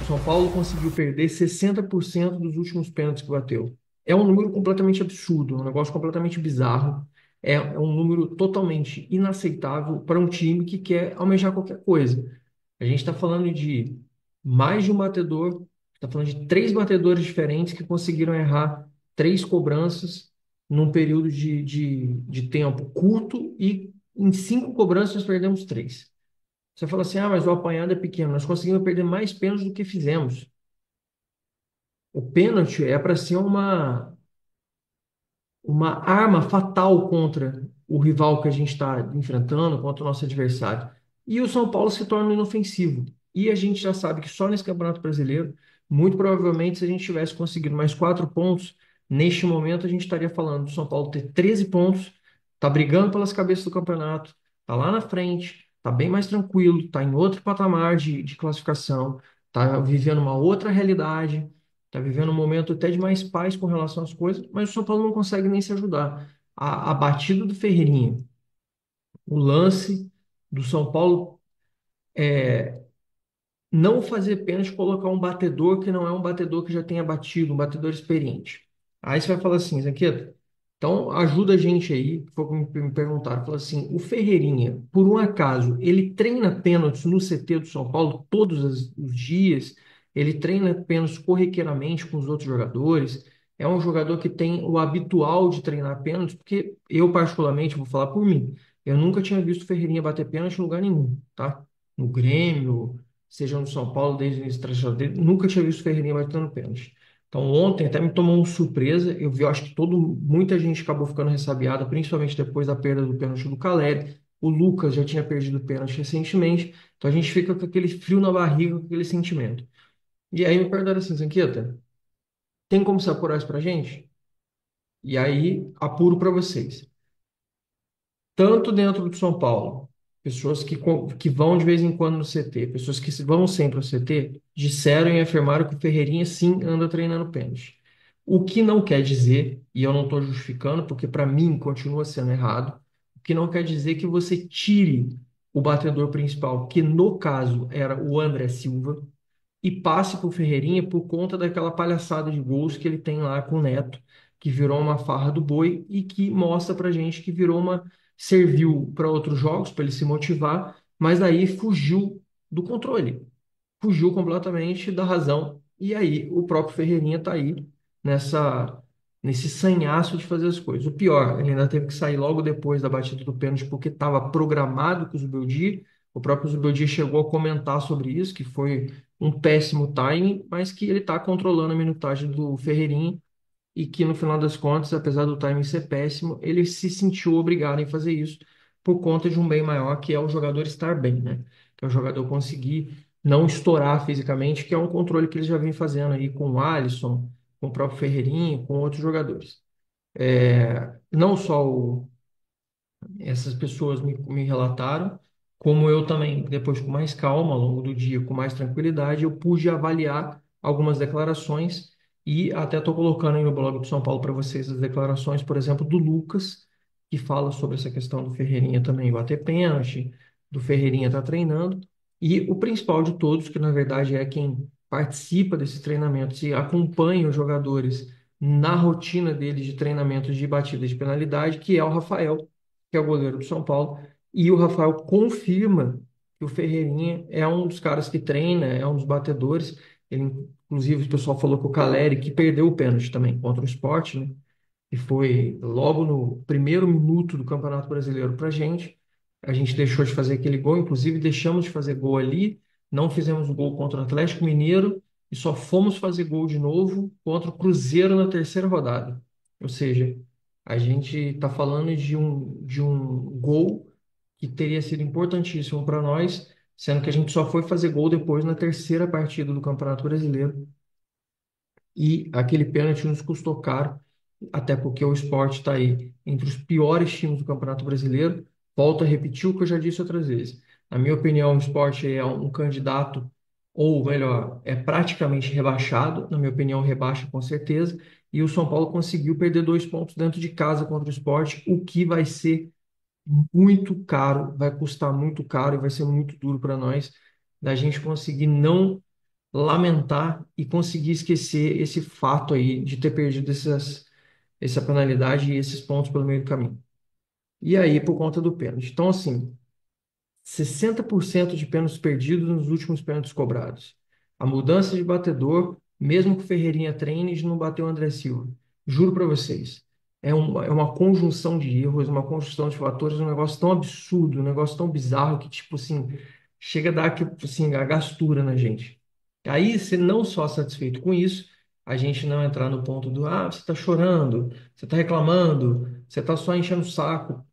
São Paulo conseguiu perder 60% dos últimos pênaltis que bateu. É um número completamente absurdo, é um negócio completamente bizarro. É um número totalmente inaceitável para um time que quer almejar qualquer coisa. A gente está falando de mais de um batedor, está falando de três batedores diferentes que conseguiram errar três cobranças num período de tempo curto e em cinco cobranças nós perdemos três. Você fala assim, ah, mas o apanhado é pequeno. Nós conseguimos perder mais pênaltis do que fizemos. O pênalti é para ser uma arma fatal contra o rival que a gente está enfrentando, contra o nosso adversário. E o São Paulo se torna inofensivo. E a gente já sabe que só nesse Campeonato Brasileiro, muito provavelmente, se a gente tivesse conseguido mais 4 pontos, neste momento a gente estaria falando do São Paulo ter 13 pontos, tá brigando pelas cabeças do campeonato, tá lá na frente, tá bem mais tranquilo, tá em outro patamar de classificação, tá vivendo uma outra realidade. Tá vivendo um momento até de mais paz com relação às coisas, mas o São Paulo não consegue nem se ajudar. A batida do Ferreirinha, o lance do São Paulo não fazer pênalti, colocar um batedor que não é um batedor que já tenha batido, um batedor experiente. Aí você vai falar assim, Zanqueta, então ajuda a gente aí, que foi o que me perguntaram, fala assim, o Ferreirinha, por um acaso, ele treina pênaltis no CT do São Paulo todos os dias, ele treina pênaltis corriqueiramente com os outros jogadores, é um jogador que tem o habitual de treinar pênaltis, porque eu particularmente, vou falar por mim, eu nunca tinha visto o Ferreirinha bater pênalti em lugar nenhum, tá? No Grêmio, seja no São Paulo desde o início da trajetória dele, nunca tinha visto o Ferreirinha batendo pênalti. Então ontem até me tomou uma surpresa, eu vi, eu acho que muita gente acabou ficando ressabiada, principalmente depois da perda do pênalti do Caleri. O Lucas já tinha perdido o pênalti recentemente, então a gente fica com aquele frio na barriga, com aquele sentimento. E aí me perguntaram assim, Zanqueta, tem como você apurar isso pra gente? E aí apuro para vocês. Tanto dentro do São Paulo, pessoas que vão de vez em quando no CT, pessoas que vão sempre ao CT, disseram e afirmaram que o Ferreirinha sim anda treinando pênalti. O que não quer dizer, e eu não estou justificando, porque para mim continua sendo errado, o que não quer dizer que você tire o batedor principal, que no caso era o André Silva, e passe para o Ferreirinha por conta daquela palhaçada de gols que ele tem lá com o Neto, que virou uma farra do boi e que mostra para gente que serviu para outros jogos, para ele se motivar, mas daí fugiu do controle, fugiu completamente da razão. E aí o próprio Ferreirinha está aí nessa nesse sanhaço de fazer as coisas. O pior, ele ainda teve que sair logo depois da batida do pênalti porque estava programado com o Zubeldia. O próprio Zubeldia chegou a comentar sobre isso, que foi um péssimo timing, mas que ele está controlando a minutagem do Ferreirinha e que no final das contas, apesar do timing ser péssimo, ele se sentiu obrigado em fazer isso por conta de um bem maior, que é o jogador estar bem, né? Que é o jogador conseguir não estourar fisicamente, que é um controle que ele já vem fazendo aí com o Alisson, com o próprio Ferreirinha, com outros jogadores. Não só essas pessoas me relataram, como eu também, depois com mais calma, ao longo do dia, com mais tranquilidade, eu pude avaliar algumas declarações e até estou colocando aí no blog do São Paulo para vocês as declarações, por exemplo, do Lucas, que fala sobre essa questão do Ferreirinha também bater pênalti, do Ferreirinha estar treinando, e o principal de todos, que na verdade é quem participa desses treinamentos e acompanha os jogadores na rotina deles de treinamento de batida de penalidade, que é o Rafael, que é o goleiro do São Paulo, e o Rafael confirma que o Ferreirinha é um dos caras que treina, é um dos batedores. Ele, inclusive, o pessoal falou que o Caleri, que perdeu o pênalti também contra o Sport, né? E foi logo no primeiro minuto do Campeonato Brasileiro para a gente. A gente deixou de fazer aquele gol, inclusive deixamos de fazer gol ali, não fizemos o gol contra o Atlético Mineiro e só fomos fazer gol de novo contra o Cruzeiro na terceira rodada. Ou seja, a gente está falando de um gol que teria sido importantíssimo para nós, sendo que a gente só foi fazer gol depois na terceira partida do Campeonato Brasileiro. E aquele pênalti nos custou caro, até porque o Sport está aí entre os piores times do Campeonato Brasileiro. Volto a repetir o que eu já disse outras vezes. Na minha opinião, o Sport é um candidato, ou melhor, é praticamente rebaixado. Na minha opinião, rebaixa com certeza. E o São Paulo conseguiu perder 2 pontos dentro de casa contra o Sport, o que vai ser muito caro, vai custar muito caro e vai ser muito duro para nós da gente conseguir não lamentar e conseguir esquecer esse fato aí de ter perdido essa penalidade e esses pontos pelo meio do caminho. E aí, por conta do pênalti. Então, assim, 60% de pênaltis perdidos nos últimos pênaltis cobrados. A mudança de batedor, mesmo que o Ferreirinha treine, não bateu o André Silva. Juro para vocês. É uma conjunção de erros, uma conjunção de fatores, um negócio tão absurdo, um negócio tão bizarro que, tipo assim, chega a dar assim, a gastura na gente. Aí, se não só satisfeito com isso, a gente não entrar no ponto do, você está chorando, você está reclamando, você está só enchendo o saco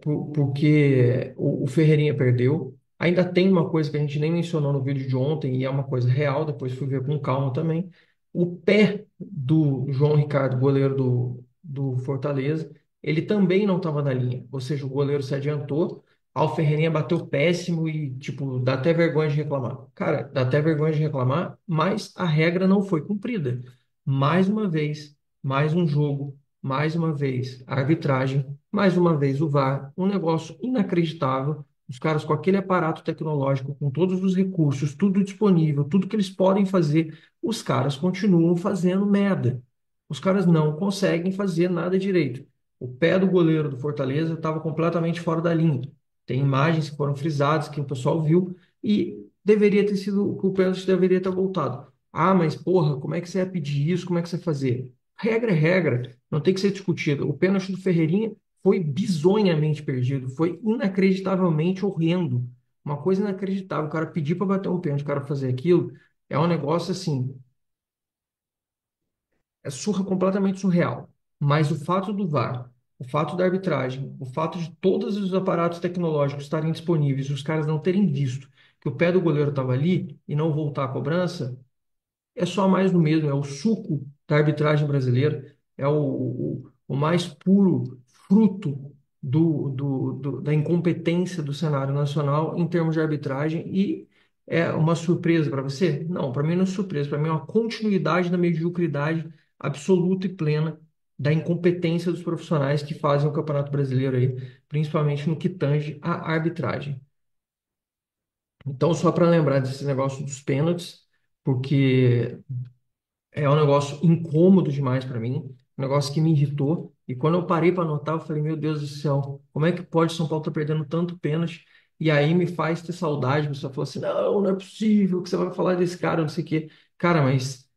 porque o Ferreirinha perdeu. Ainda tem uma coisa que a gente nem mencionou no vídeo de ontem, e é uma coisa real, depois fui ver com calma também. O pé do João Ricardo, goleiro do Fortaleza, ele também não estava na linha. Ou seja, o goleiro se adiantou, o Ferreirinha bateu péssimo e, tipo, dá até vergonha de reclamar. Cara, dá até vergonha de reclamar, mas a regra não foi cumprida. Mais uma vez, mais um jogo, mais uma vez, a arbitragem, mais uma vez o VAR, um negócio inacreditável. Os caras com aquele aparato tecnológico, com todos os recursos, tudo disponível, tudo que eles podem fazer, os caras continuam fazendo merda. Os caras não conseguem fazer nada direito. O pé do goleiro do Fortaleza estava completamente fora da linha. Tem imagens que foram frisadas, que o pessoal viu, e deveria ter sido, o pênalti deveria ter voltado. Mas porra, como é que você ia pedir isso? Como é que você ia fazer? Regra é regra, não tem que ser discutida. O pênalti do Ferreirinha foi bizonhamente perdido, foi inacreditavelmente horrendo. Uma coisa inacreditável. O cara pedir para bater um pênalti, o cara fazer aquilo, é um negócio assim, completamente surreal. Mas o fato do VAR, o fato da arbitragem, o fato de todos os aparatos tecnológicos estarem disponíveis, os caras não terem visto que o pé do goleiro estava ali e não voltar à cobrança, é só mais do mesmo, é o suco da arbitragem brasileira, é o mais puro fruto da incompetência do cenário nacional em termos de arbitragem e é uma surpresa para você? Não, para mim não é surpresa, para mim é uma continuidade da mediocridade absoluta e plena da incompetência dos profissionais que fazem o Campeonato Brasileiro aí, principalmente no que tange à arbitragem. Então, só para lembrar desse negócio dos pênaltis, porque é um negócio incômodo demais para mim, um negócio que me irritou. E quando eu parei para anotar, eu falei, meu Deus do céu, como é que pode São Paulo estar perdendo tanto pênalti? E aí me faz ter saudade. A pessoa falou assim: não, não é possível que você vai falar desse cara, não sei o quê. Cara, mas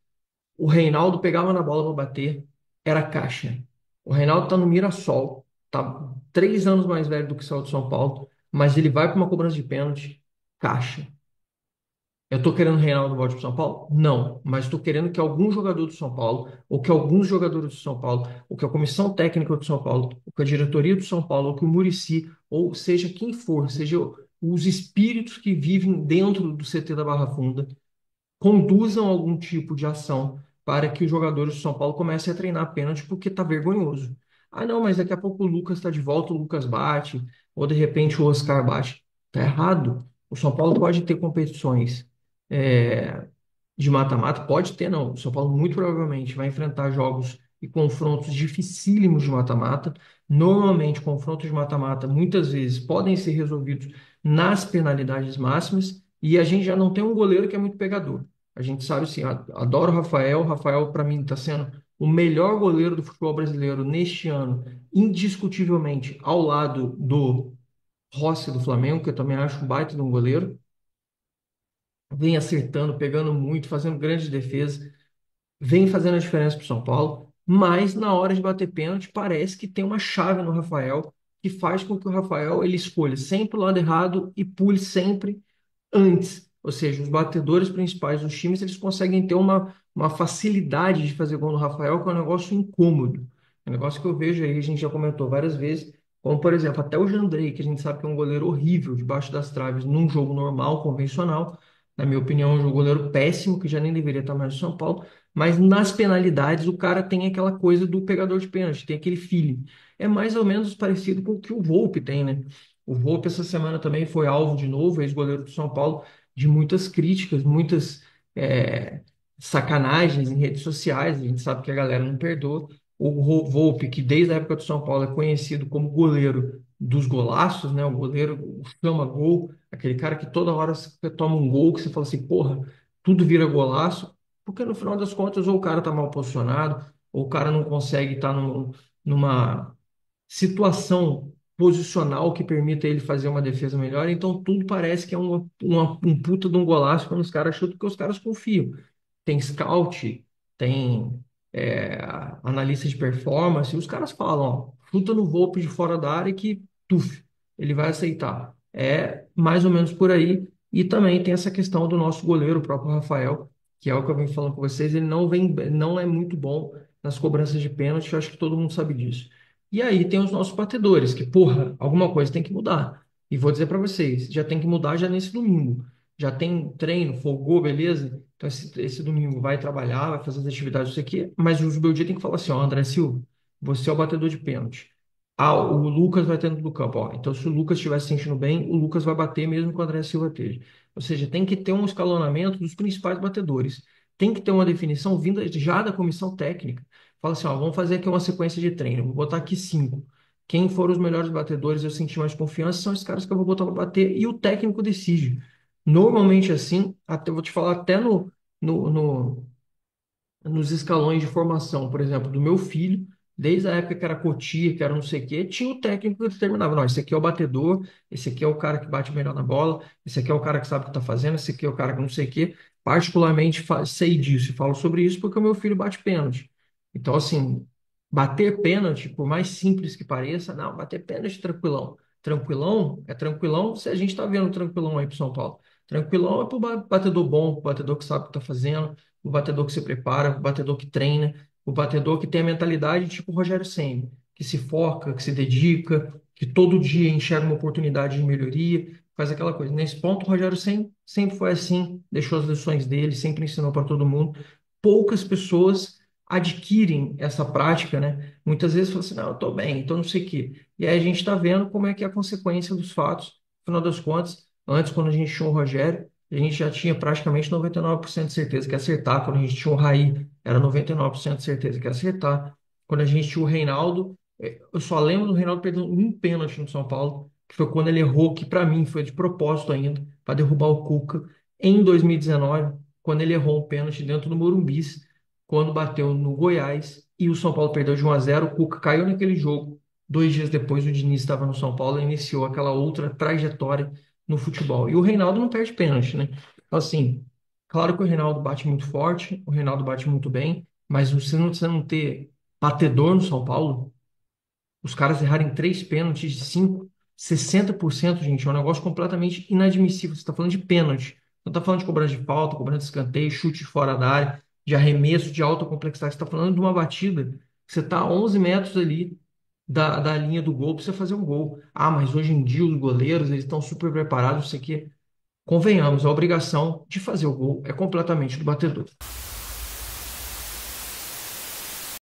o Reinaldo pegava na bola para bater, era caixa. O Reinaldo tá no Mirassol, tá 3 anos mais velho do que o Sal de São Paulo, mas ele vai para uma cobrança de pênalti, caixa. Eu estou querendo o Reinaldo volte para São Paulo? Não, mas estou querendo que algum jogador do São Paulo, ou que alguns jogadores do São Paulo, ou que a comissão técnica do São Paulo, ou que a diretoria do São Paulo, ou que o Muricy, ou seja quem for, seja os espíritos que vivem dentro do CT da Barra Funda, conduzam algum tipo de ação para que os jogadores do São Paulo comecem a treinar pênalti porque está vergonhoso. Não, mas daqui a pouco o Lucas está de volta, o Lucas bate, ou de repente o Oscar bate. Tá errado. O São Paulo pode ter competições é, de mata-mata, pode ter, não. O São Paulo muito provavelmente vai enfrentar jogos e confrontos dificílimos de mata-mata. Normalmente, confrontos de mata-mata muitas vezes podem ser resolvidos nas penalidades máximas. E a gente já não tem um goleiro que é muito pegador. A gente sabe assim, adoro o Rafael. O Rafael, para mim, está sendo o melhor goleiro do futebol brasileiro neste ano, indiscutivelmente, ao lado do Rossi do Flamengo, que eu também acho um baita de um goleiro. Vem acertando, pegando muito, fazendo grandes defesas, vem fazendo a diferença para o São Paulo. Mas na hora de bater pênalti, parece que tem uma chave no Rafael que faz com que o Rafael ele escolha sempre o lado errado e pule sempre antes. Ou seja, os batedores principais dos times eles conseguem ter uma facilidade de fazer gol no Rafael, que é um negócio incômodo. É um negócio que eu vejo aí, a gente já comentou várias vezes, como por exemplo, até o Jandrei, que a gente sabe que é um goleiro horrível debaixo das traves num jogo normal, convencional. Na minha opinião, é um goleiro péssimo, que já nem deveria estar mais no São Paulo. Mas nas penalidades, o cara tem aquela coisa do pegador de pênalti, tem aquele feeling. É mais ou menos parecido com o que o Volpe tem, né? O Volpe essa semana também foi alvo de novo, ex-goleiro do São Paulo, de muitas críticas, muitas é, sacanagens em redes sociais. A gente sabe que a galera não perdoa. O Volpe, que desde a época do São Paulo é conhecido como goleiro dos golaços, né? O goleiro o chama gol, aquele cara que toda hora você toma um gol que você fala assim, porra, tudo vira golaço, porque no final das contas ou o cara tá mal posicionado, ou o cara não consegue estar numa situação posicional que permita ele fazer uma defesa melhor, então tudo parece que é um puta de um golaço quando os caras chutam, porque os caras confiam. Tem scout, tem é, analista de performance, e os caras falam, ó, chuta no Volpe de fora da área que, tuf, ele vai aceitar. É mais ou menos por aí. E também tem essa questão do nosso goleiro, o próprio Rafael, que é o que eu venho falando com vocês, ele não é muito bom nas cobranças de pênalti, eu acho que todo mundo sabe disso. E aí tem os nossos batedores, que, porra, alguma coisa tem que mudar. E vou dizer para vocês, já tem que mudar já nesse domingo. Já tem treino, folgou, beleza? Então esse domingo vai trabalhar, vai fazer as atividades, isso aqui, mas o Jubildia tem que falar assim, ó, André Silva, você é o batedor de pênalti. Ah, o Lucas vai ter dentro do campo, ó. Então se o Lucas estiver se sentindo bem, o Lucas vai bater mesmo que o André Silva esteja. Ou seja, tem que ter um escalonamento dos principais batedores. Tem que ter uma definição vinda já da comissão técnica. Fala assim, ó, vamos fazer aqui uma sequência de treino. Vou botar aqui cinco. Quem foram os melhores batedores, eu senti mais confiança, são os caras que eu vou botar para bater e o técnico decide. Normalmente assim, até vou te falar até no, no, nos escalões de formação, por exemplo, do meu filho, desde a época que era cotia, que era não sei o quê, tinha o técnico que determinava, não, esse aqui é o batedor, esse aqui é o cara que bate melhor na bola, esse aqui é o cara que sabe o que está fazendo, esse aqui é o cara que não sei o quê. Particularmente sei disso e falo sobre isso porque o meu filho bate pênalti. Então, assim, bater pênalti, por mais simples que pareça, não, bater pênalti tranquilão. Tranquilão é tranquilão se a gente está vendo tranquilão aí pro São Paulo. Tranquilão é pro batedor bom, pro batedor que sabe o que está fazendo, o batedor que se prepara, o batedor que treina, o batedor que tem a mentalidade tipo o Rogério Ceni, que se foca, que se dedica, que todo dia enxerga uma oportunidade de melhoria, faz aquela coisa. Nesse ponto, o Rogério Ceni sempre foi assim, deixou as lições dele, sempre ensinou para todo mundo. Poucas pessoas adquirem essa prática, né? Muitas vezes falam assim, não, eu estou bem, então não sei o quê. E aí a gente está vendo como é que é a consequência dos fatos. No final das contas, antes, quando a gente tinha o Rogério, a gente já tinha praticamente 99% de certeza que ia acertar. Quando a gente tinha o Raí, era 99% de certeza que ia acertar. Quando a gente tinha o Reinaldo, eu só lembro do Reinaldo perdendo um pênalti no São Paulo, que foi quando ele errou, que para mim foi de propósito ainda, para derrubar o Cuca, em 2019, quando ele errou um pênalti dentro do Morumbi, quando bateu no Goiás e o São Paulo perdeu de 1-0, o Cuca caiu naquele jogo. 2 dias depois, o Diniz estava no São Paulo e iniciou aquela outra trajetória no futebol. E o Reinaldo não perde pênalti, né? Então, assim, claro que o Reinaldo bate muito forte, o Reinaldo bate muito bem, mas você não ter batedor no São Paulo, os caras errarem 3 pênaltis de 5, 60%, gente, é um negócio completamente inadmissível. Você está falando de pênalti, não está falando de cobrança de falta, cobrança de escanteio, chute de fora da área, de arremesso de alta complexidade. Você está falando de uma batida que você está a 11 metros ali da linha do gol para você fazer um gol. Ah, mas hoje em dia os goleiros eles estão super preparados, isso aqui. Convenhamos, a obrigação de fazer o gol é completamente do batedor.